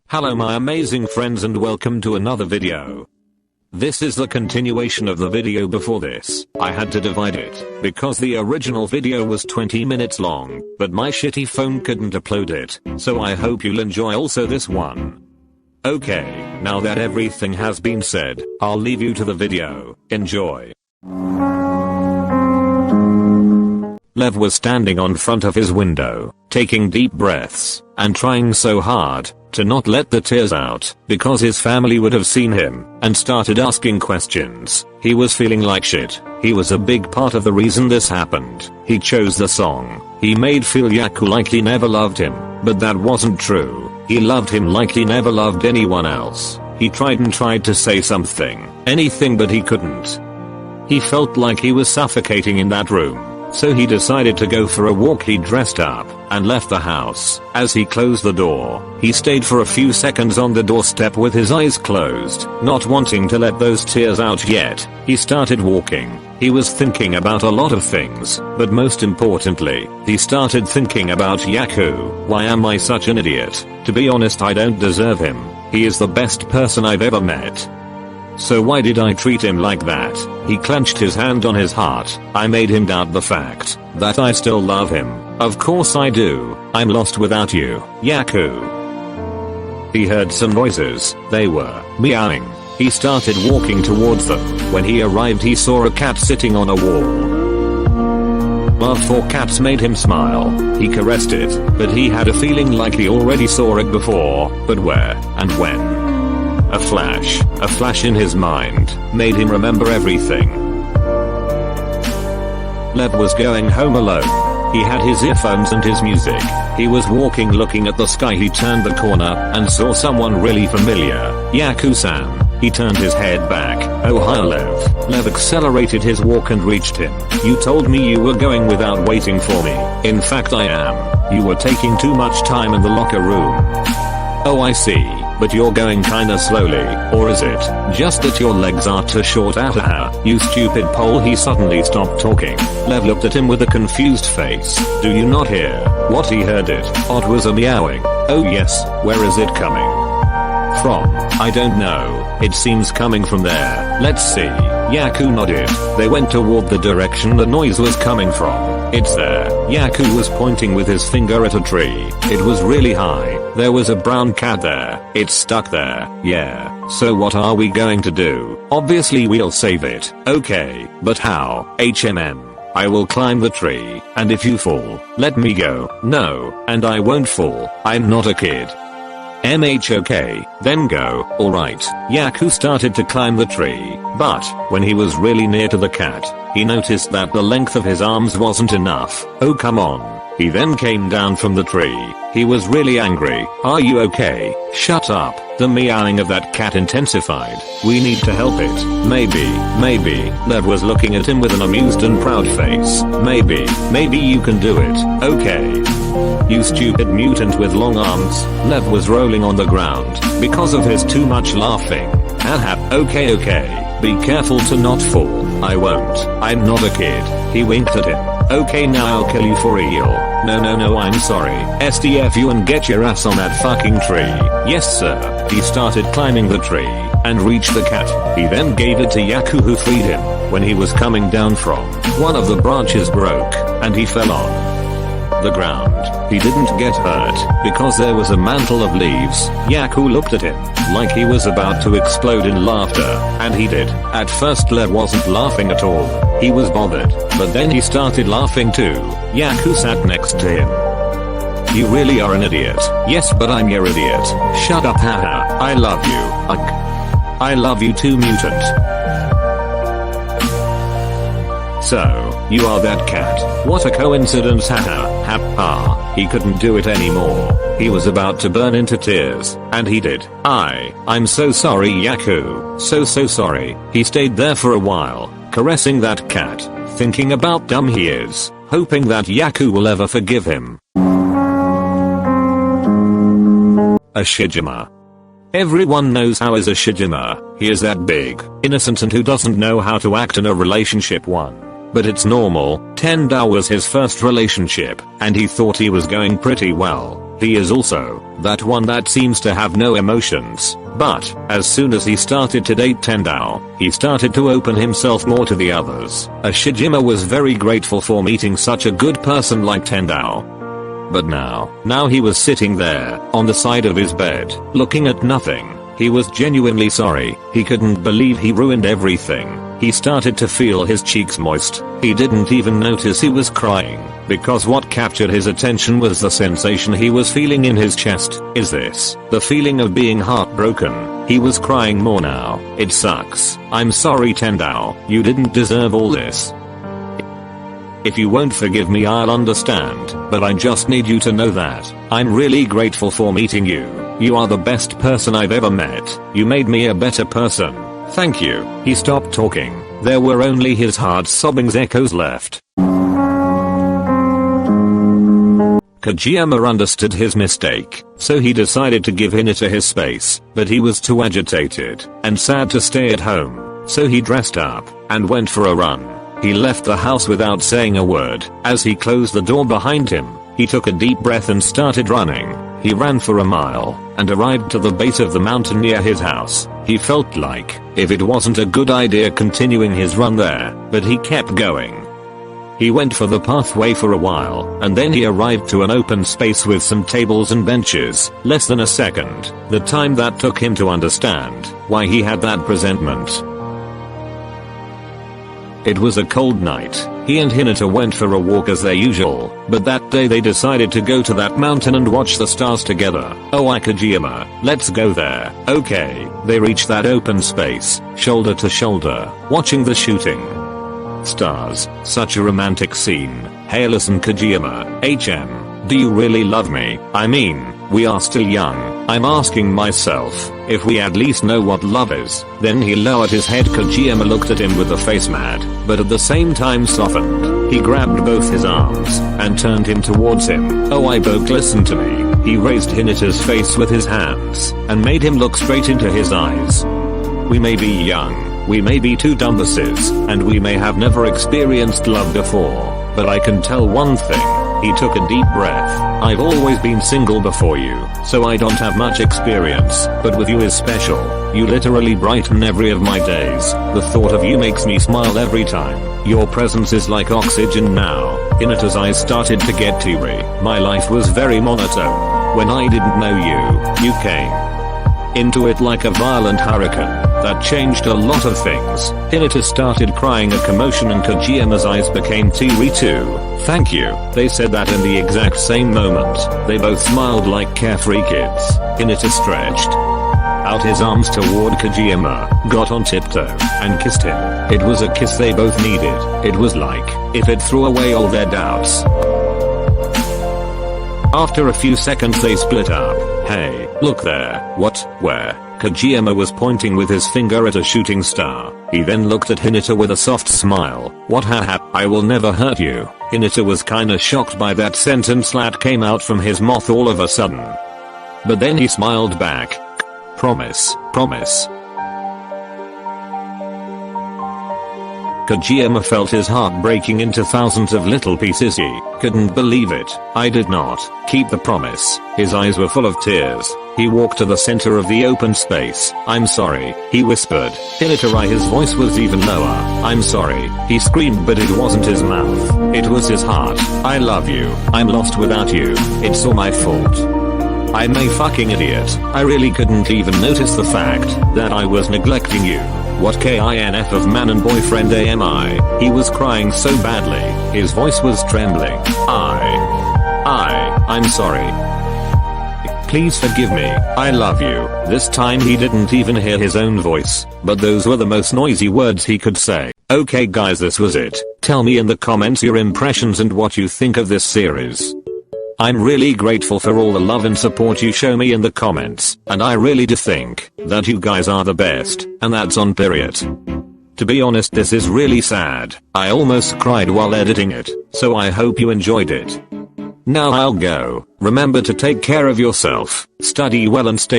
Hello my amazing friends and welcome to another video. This is the continuation of the video before this. I had to divide it, because the original video was 20 minutes long, but my shitty phone couldn't upload it, so I hope you'll enjoy also this one. Okay, now that everything has been said, I'll leave you to the video. Enjoy. Lev was standing on front of his window, taking deep breaths, and trying so hard to not let the tears out, because his family would have seen him, and started asking questions. He was feeling like shit. He was a big part of the reason this happened. He chose the song. He made feel Yaku like he never loved him, but that wasn't true. He loved him like he never loved anyone else. He tried to say something, anything, but he couldn't. He felt like he was suffocating in that room. So he decided to go for a walk. He dressed up and left the house. As he closed the door, he stayed for a few seconds on the doorstep with his eyes closed, not wanting to let those tears out yet. He started walking. He was thinking about a lot of things, but most importantly, he started thinking about Yaku. Why am I such an idiot? To be honest, I don't deserve him. He is the best person I've ever met. So why did I treat him like that? He clenched his hand on his heart. I made him doubt the fact that I still love him. Of course I do. I'm lost without you, Yaku. He heard some noises. They were meowing. He started walking towards them. When he arrived, he saw a cat sitting on a wall. Love for cats made him smile. He caressed it, but he had a feeling like he already saw it before. But where and when? A flash in his mind made him remember everything. Lev was going home alone. He had his earphones and his music. He was walking looking at the sky. He turned the corner and saw someone really familiar. Yaku-san. He turned his head back. Oh hi Lev. Lev accelerated his walk and reached him. You told me you were going without waiting for me. In fact I am. You were taking too much time in the locker room. Oh I see. But you're going kinda slowly, or is it just that your legs are too short? Ahaha, you stupid pole. He suddenly stopped talking. Lev looked at him with a confused face. Do you not hear what? He heard it. It was a meowing. Oh yes, where is it coming from? I don't know. It seems coming from there. Let's see. Yaku nodded. They went toward the direction the noise was coming from. It's there. Yaku was pointing with his finger at a tree. It was really high. There was a brown cat there. It's stuck there. Yeah. So what are we going to do? Obviously we'll save it. Okay, but how? I will climb the tree, and if you fall, let me go. No, and I won't fall. I'm not a kid. Okay, then go. Alright. Yaku started to climb the tree, but when he was really near to the cat, he noticed that the length of his arms wasn't enough. Oh come on. He then came down from the tree. He was really angry. Are you okay? Shut up. The meowing of that cat intensified. We need to help it. Maybe. Lev was looking at him with an amused and proud face. Maybe you can do it. Okay. You stupid mutant with long arms. Lev was rolling on the ground because of his too much laughing. Haha. Okay. Be careful to not fall. I won't. I'm not a kid. He winked at him. Okay now I'll kill you for real. No I'm sorry. SDF you and get your ass on that fucking tree. Yes sir. He started climbing the tree and reached the cat. He then gave it to Yaku who freed him. When he was coming down from one of the branches broke and he fell on the ground. He didn't get hurt because there was a mantle of leaves. Yaku looked at him like he was about to explode in laughter, and he did. At first Lev wasn't laughing at all. He was bothered, but then he started laughing too. Yaku sat next to him. You really are an idiot. Yes, but I'm your idiot. Shut up. Haha. I love you. I love you too, mutant. So, you are that cat. What a coincidence. Haha. He couldn't do it anymore. He was about to burn into tears, and he did. I'm so sorry Yaku. So sorry. He stayed there for a while, caressing that cat, thinking about dumb he is, hoping that Yaku will ever forgive him. Ushijima. Everyone knows how is Ushijima. He is that big, innocent and who doesn't know how to act in a relationship one. But it's normal. Tenda was his first relationship, and he thought he was going pretty well. He is also that one that seems to have no emotions. But as soon as he started to date 𝗏𝗏, he started to open himself more to the others. Ushijima was very grateful for meeting such a good person like 𝗏𝗏. But now he was sitting there on the side of his bed, looking at nothing. He was genuinely sorry. He couldn't believe he ruined everything. He started to feel his cheeks moist. He didn't even notice he was crying, because what captured his attention was the sensation he was feeling in his chest. Is this the feeling of being heartbroken? He was crying more now. It sucks. I'm sorry 𝗏𝗏. You didn't deserve all this. If you won't forgive me, I'll understand, but I just need you to know that I'm really grateful for meeting you. You are the best person I've ever met. You made me a better person. Thank you. He stopped talking. There were only his hard sobbing echoes left. Kageyama understood his mistake, so he decided to give Hinata his space, but he was too agitated and sad to stay at home, so he dressed up and went for a run. He left the house without saying a word. As he closed the door behind him, he took a deep breath and started running. He ran for a mile and arrived to the base of the mountain near his house. He felt like if it wasn't a good idea continuing his run there, but he kept going. He went for the pathway for a while, and then he arrived to an open space with some tables and benches. Less than a second, the time that took him to understand why he had that presentiment. It was a cold night. He and Hinata went for a walk as their usual, but that day they decided to go to that mountain and watch the stars together. 𝗏𝗏𝗏𝗏, Kageyama, let's go there. Okay. They reached that open space, shoulder to shoulder, watching the shooting stars. Such a romantic scene. Hey listen Kageyama, HM, do you really love me? I mean, we are still young. I'm asking myself, if we at least know what love is. Then he lowered his head. Kageyama looked at him with a face mad, but at the same time softened. He grabbed both his arms and turned him towards him. 𝗏𝗏𝗏𝗏, listen to me. He raised Hinata's face with his hands and made him look straight into his eyes. We may be young, we may be two dumbasses, and we may have never experienced love before, but I can tell one thing. He took a deep breath. I've always been single before you, so I don't have much experience, but with you is special. You literally brighten every of my days. The thought of you makes me smile every time. Your presence is like oxygen now. Hinata's eyes started to get teary. My life was very monotone. When I didn't know you came into it like a violent hurricane. That changed a lot of things. Hinata started crying at commotion and Kageyama's eyes became teary too. Thank you. They said that in the exact same moment. They both smiled like carefree kids. Hinata stretched out his arms toward Kageyama, got on tiptoe, and kissed him. It was a kiss they both needed. It was like if it threw away all their doubts. After a few seconds they split up. Hey, look there. What? Where? Kageyama was pointing with his finger at a shooting star. He then looked at Hinata with a soft smile. What ha? I will never hurt you. Hinata was kinda shocked by that sentence that came out from his mouth all of a sudden. But then he smiled back. Promise, promise. Kageyama felt his heart breaking into thousands of little pieces. He couldn't believe it. I did not keep the promise. His eyes were full of tears. He walked to the center of the open space. I'm sorry, he whispered. Hinata, his voice was even lower. I'm sorry, he screamed, but it wasn't his mouth. It was his heart. I love you. I'm lost without you. It's all my fault. I'm a fucking idiot. I really couldn't even notice the fact that I was neglecting you. What kind of man and boyfriend am I? He was crying so badly. His voice was trembling. I'm sorry. Please forgive me. I love you. This time he didn't even hear his own voice, but those were the most noisy words he could say. Okay guys, this was it. Tell me in the comments your impressions and what you think of this series. I'm really grateful for all the love and support you show me in the comments, and I really do think that you guys are the best, and that's on period. To be honest, this is really sad. I almost cried while editing it, so I hope you enjoyed it. Now I'll go. Remember to take care of yourself, study well and stay